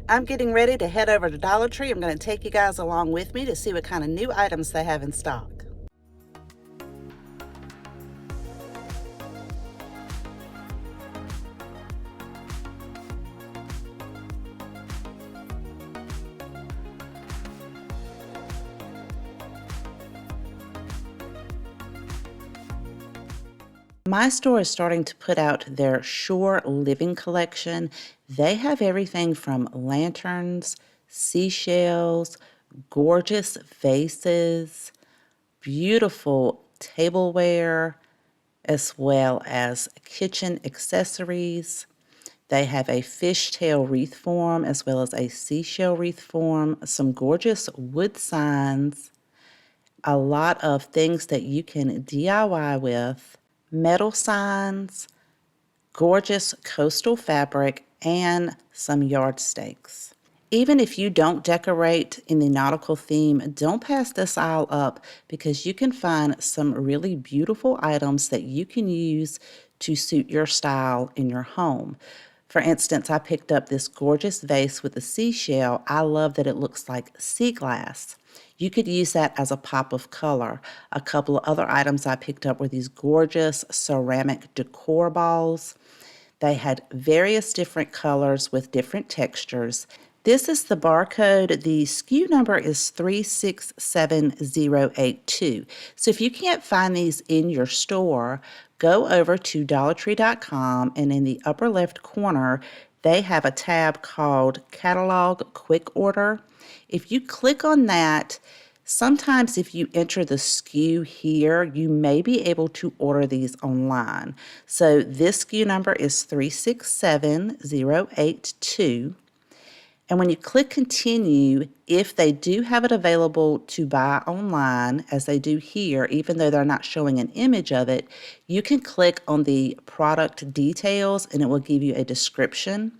I'm getting ready to head over to Dollar Tree. I'm going to take you guys along with me to see what kind of new items they have in stock. My store is starting to put out their Shore Living collection. They have everything from lanterns, seashells, gorgeous vases, beautiful tableware, as well as kitchen accessories. They have a fishtail wreath form as well as a seashell wreath form, some gorgeous wood signs, a lot of things that you can DIY with, metal signs, gorgeous coastal fabric, and some yard stakes. Even if you don't decorate in the nautical theme, don't pass this aisle up because you can find some really beautiful items that you can use to suit your style in your home. For instance, I picked up this gorgeous vase with a seashell. I love that it looks like sea glass. You could use that as a pop of color. A couple of other items I picked up were these gorgeous ceramic decor balls. They had various different colors with different textures. This is the barcode. The SKU number is 367082. So if you can't find these in your store, go over to dollartree.com, and in the upper left corner, they have a tab called Catalog Quick Order. If you click on that, sometimes if you enter the SKU here, you may be able to order these online. So this SKU number is 367082. And when you click continue, if they do have it available to buy online, as they do here, even though they're not showing an image of it, you can click on the product details and it will give you a description.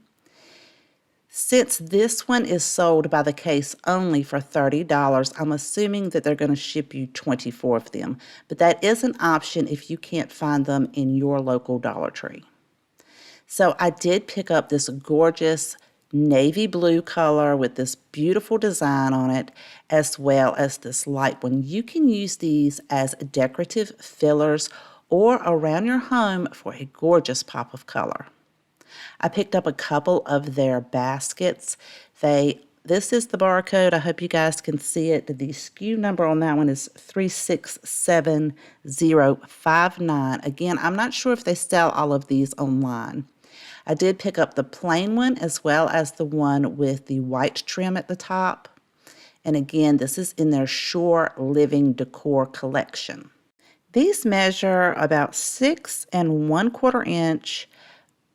Since this one is sold by the case only for $30, I'm assuming that they're going to ship you 24 of them. But that is an option if you can't find them in your local Dollar Tree. So I did pick up this gorgeous navy blue color with this beautiful design on it, as well as this light one. You can use these as decorative fillers or around your home for a gorgeous pop of color. I picked up a couple of their baskets. This is the barcode. I hope you guys can see it. The SKU number on that one is 367059. Again, I'm not sure if they sell all of these online. I did pick up the plain one as well as the one with the white trim at the top. And again, this is in their Shore Living Decor collection. These measure about 6 1/4 inch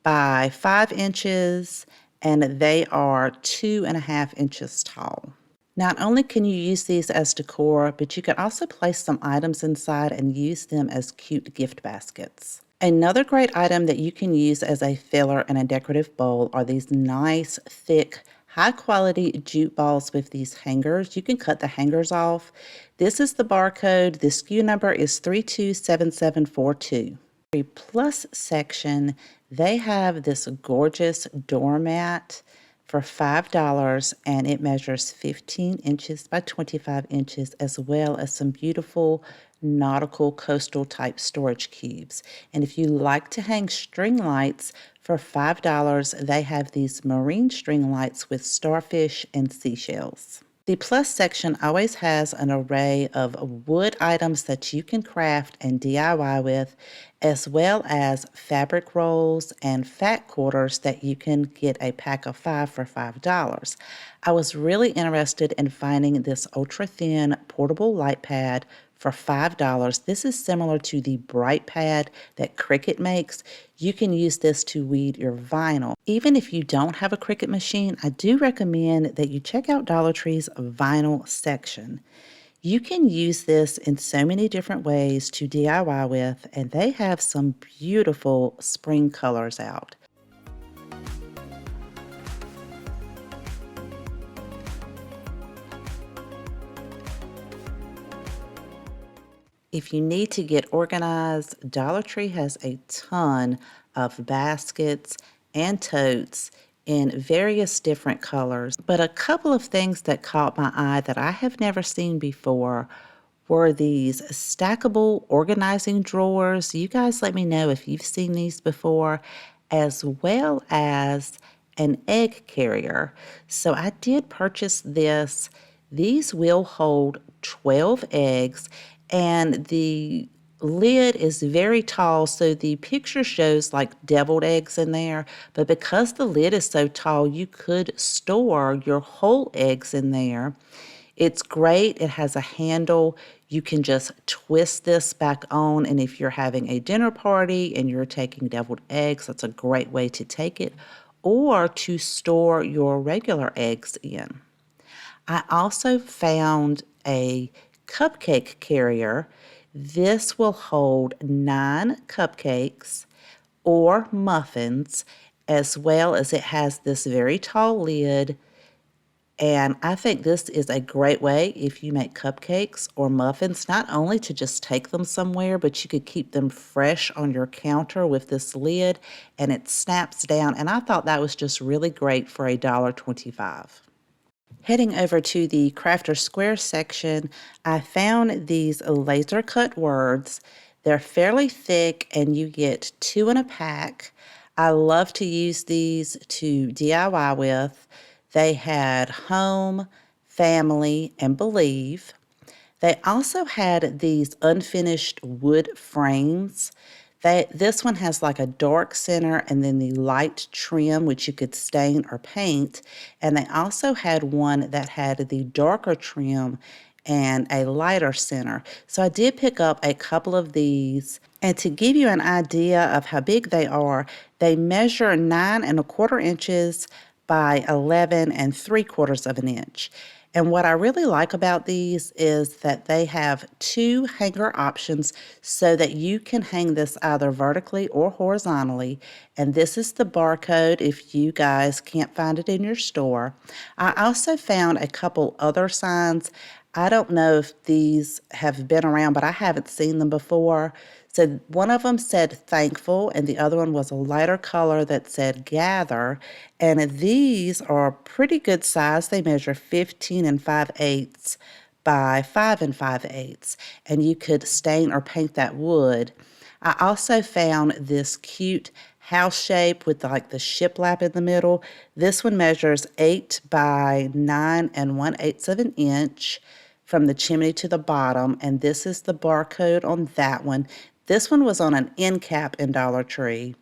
by 5 inches, and they are 2.5 inches tall. Not only can you use these as decor, but you can also place some items inside and use them as cute gift baskets. Another great item that you can use as a filler in a decorative bowl are these nice, thick, high-quality jute balls with these hangers. You can cut the hangers off. This is the barcode. The SKU number is 327742. The plus section, they have this gorgeous doormat for $5, and it measures 15 inches by 25 inches, as well as some beautiful nautical coastal type storage cubes. And if you like to hang string lights for $5, they have these marine string lights with starfish and seashells. The plus section always has an array of wood items that you can craft and DIY with, as well as fabric rolls and fat quarters that you can get a pack of 5 for $5. I was really interested in finding this ultra-thin portable light pad for $5. This is similar to the bright pad that Cricut makes. You can use this to weed your vinyl. Even if you don't have a Cricut machine, I do recommend that you check out Dollar Tree's vinyl section. You can use this in so many different ways to DIY with, and they have some beautiful spring colors out. If you need to get organized, Dollar Tree has a ton of baskets and totes in various different colors. But a couple of things that caught my eye that I have never seen before were these stackable organizing drawers. You guys let me know if you've seen these before, as well as an egg carrier. So I did purchase this. These will hold 12 eggs, and the lid is very tall, so the picture shows like deviled eggs in there, but because the lid is so tall, you could store your whole eggs in there. It's great. It has a handle. You can just twist this back on, and if you're having a dinner party and you're taking deviled eggs, that's a great way to take it, or to store your regular eggs in. I also found a cupcake carrier. This will hold 9 cupcakes or muffins, as well as it has this very tall lid. And I think this is a great way if you make cupcakes or muffins, not only to just take them somewhere, but you could keep them fresh on your counter with this lid, and it snaps down. And I thought that was just really great for $1.25. Heading over to the Crafter Square section, I found these laser cut words. They're fairly thick and you get 2 in a pack. I love to use these to DIY with. They had home, family, and believe. They also had these unfinished wood frames. This one has like a dark center and then the light trim, which you could stain or paint. And they also had one that had the darker trim and a lighter center. So I did pick up a couple of these. And to give you an idea of how big they measure 9¼ inches by 11¾ of an inch. And what I really like about these is that they have 2 hanger options so that you can hang this either vertically or horizontally. And this is the barcode if you guys can't find it in your store. I also found a couple other signs. I don't know if these have been around, but I haven't seen them before. So one of them said thankful, and the other one was a lighter color that said gather. And these are pretty good size. They measure 15 5/8 by 5 5/8. And you could stain or paint that wood. I also found this cute house shape with like the shiplap in the middle. This one measures 8 by 9 1/8 of an inch from the chimney to the bottom, and this is the barcode on that one. This one was on an end cap in Dollar Tree.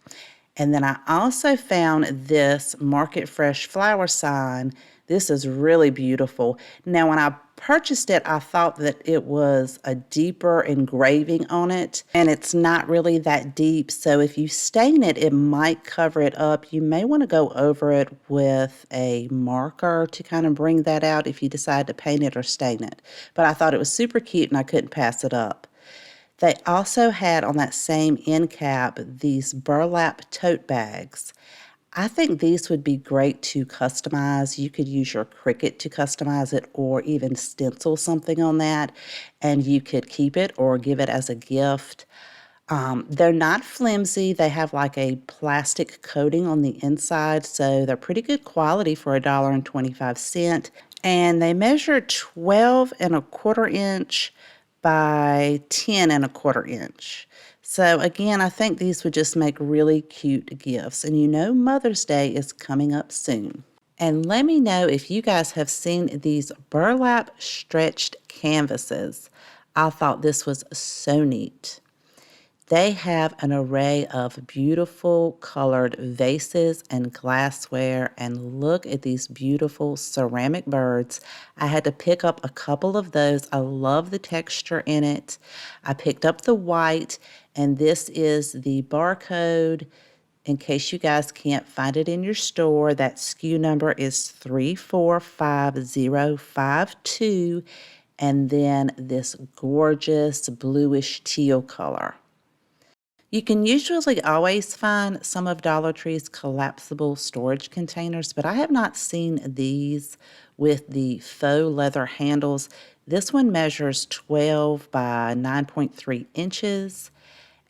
And then I also found this Market Fresh flower sign. This is really beautiful. Now, when I purchased it, I thought that it was a deeper engraving on it, and it's not really that deep. So if you stain it, it might cover it up. You may want to go over it with a marker to kind of bring that out if you decide to paint it or stain it. But I thought it was super cute and I couldn't pass it up. They also had on that same end cap these burlap tote bags. I think these would be great to customize. You could use your Cricut to customize it or even stencil something on that, and you could keep it or give it as a gift. They're not flimsy. They have like a plastic coating on the inside, so they're pretty good quality for $1.25. And they measure 12 1/4 inch by 10 1/4 inch. So again, I think these would just make really cute gifts. And you know Mother's Day is coming up soon. And let me know if you guys have seen these burlap stretched canvases. I thought this was so neat. They have an array of beautiful colored vases and glassware, and look at these beautiful ceramic birds. I had to pick up a couple of those. I love the texture in it. I picked up the white, and this is the barcode. In case you guys can't find it in your store, that SKU number is 345052, and then this gorgeous bluish teal color. You can usually always find some of Dollar Tree's collapsible storage containers, but I have not seen these with the faux leather handles. This one measures 12 by 9.3 inches,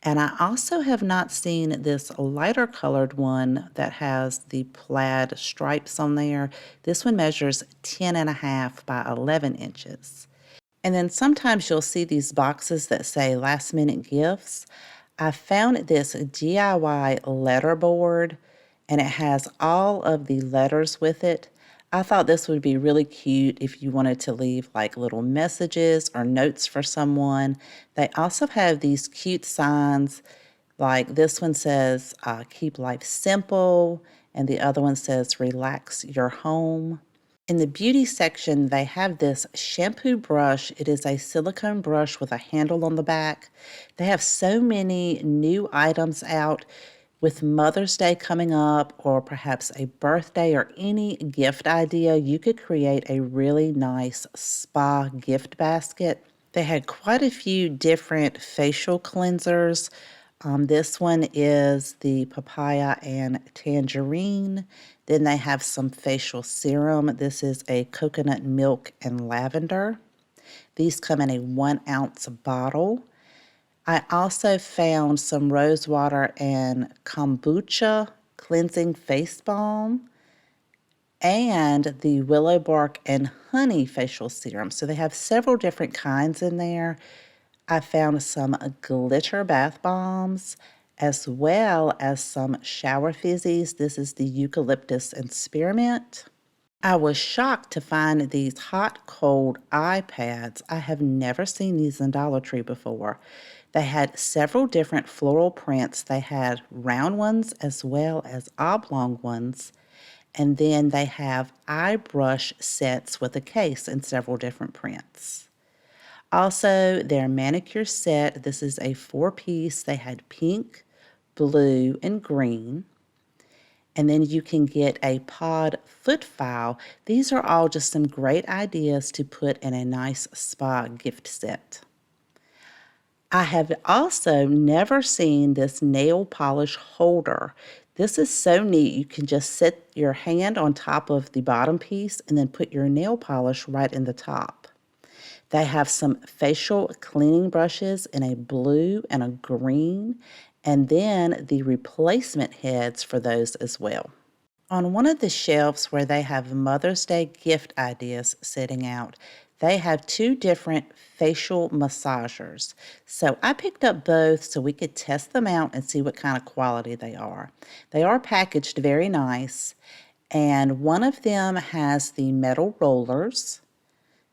And I also have not seen this lighter colored one that has the plaid stripes on there. This one measures 10.5 by 11 inches. And then sometimes you'll see these boxes that say last minute gifts. I found this DIY letter board and it has all of the letters with it. I thought this would be really cute if you wanted to leave like little messages or notes for someone. They also have these cute signs, like this one says, keep life simple, and the other one says, relax your home. In the beauty section, they have this shampoo brush. It is a silicone brush with a handle on the back. They have so many new items out. With Mother's Day coming up, or perhaps a birthday or any gift idea, you could create a really nice spa gift basket. They had quite a few different facial cleansers. This one is the papaya and tangerine. Then they have some facial serum. This is a coconut milk and lavender. These come in a 1-ounce bottle. I also found some rose water and kombucha cleansing face balm and the willow bark and honey facial serum. So they have several different kinds in there. I found some glitter bath bombs as well as some shower fizzies. This is the eucalyptus and spearmint. I was shocked to find these hot cold eye pads. I have never seen these in Dollar Tree before. They had several different floral prints. They had round ones as well as oblong ones. And then they have eye brush sets with a case in several different prints. Also, their manicure set, this is a 4-piece. They had pink, blue, and green. And then you can get a pod foot file. These are all just some great ideas to put in a nice spa gift set. I have also never seen this nail polish holder. This is so neat. You can just set your hand on top of the bottom piece and then put your nail polish right in the top. They have some facial cleaning brushes in a blue and a green, and then the replacement heads for those as well. On one of the shelves where they have Mother's Day gift ideas sitting out, they have 2 different facial massagers. So I picked up both so we could test them out and see what kind of quality they are. They are packaged very nice, and one of them has the metal rollers.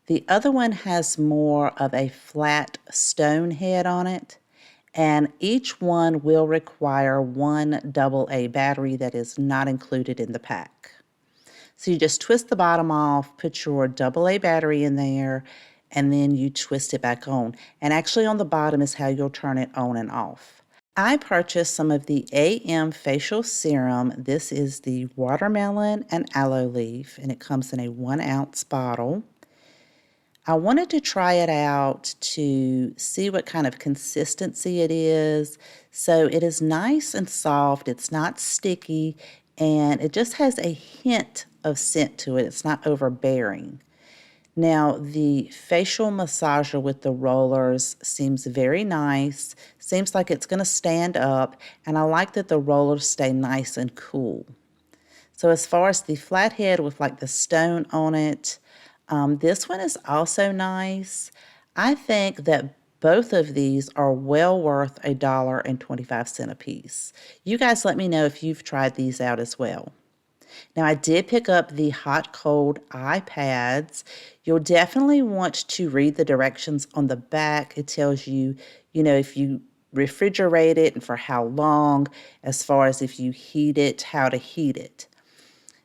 The other one has more of a flat stone head on it, and each one will require one AA battery that is not included in the pack. So you just twist the bottom off, put your AA battery in there, and then you twist it back on. And actually on the bottom is how you'll turn it on and off. I purchased some of the AM facial serum. This is the watermelon and aloe leaf, and it comes in a 1-ounce bottle. I wanted to try it out to see what kind of consistency it is. So it is nice and soft, it's not sticky, and it just has a hint of scent to it. It's not overbearing. Now, the facial massager with the rollers seems very nice. Seems like it's going to stand up, and I like that the rollers stay nice and cool. So as far as the flathead with like the stone on it, this one is also nice. I think that both of these are well worth $1.25 a piece. You guys let me know if you've tried these out as well. Now, I did pick up the hot cold eye pads. You'll definitely want to read the directions on the back. It tells you, if you refrigerate it and for how long, as far as if you heat it, how to heat it.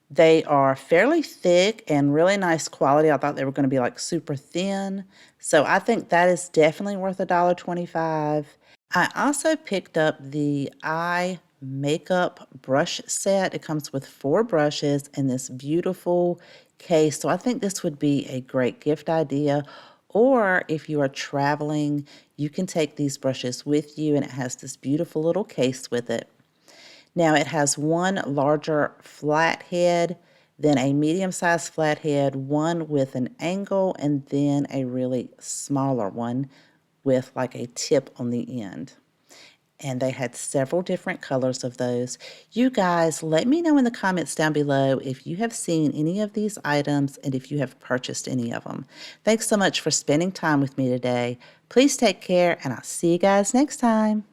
They are fairly thick and really nice quality. I thought they were going to be like super thin. So I think that is definitely worth $1.25. I also picked up the eye makeup brush set. It comes with 4 brushes in this beautiful case. So I think this would be a great gift idea. Or if you are traveling, you can take these brushes with you, and it has this beautiful little case with it. Now it has one larger flat head, then a medium-sized flat head, one with an angle, and then a really smaller one with like a tip on the end. And they had several different colors of those. You guys, let me know in the comments down below if you have seen any of these items and if you have purchased any of them. Thanks so much for spending time with me today. Please take care, and I'll see you guys next time.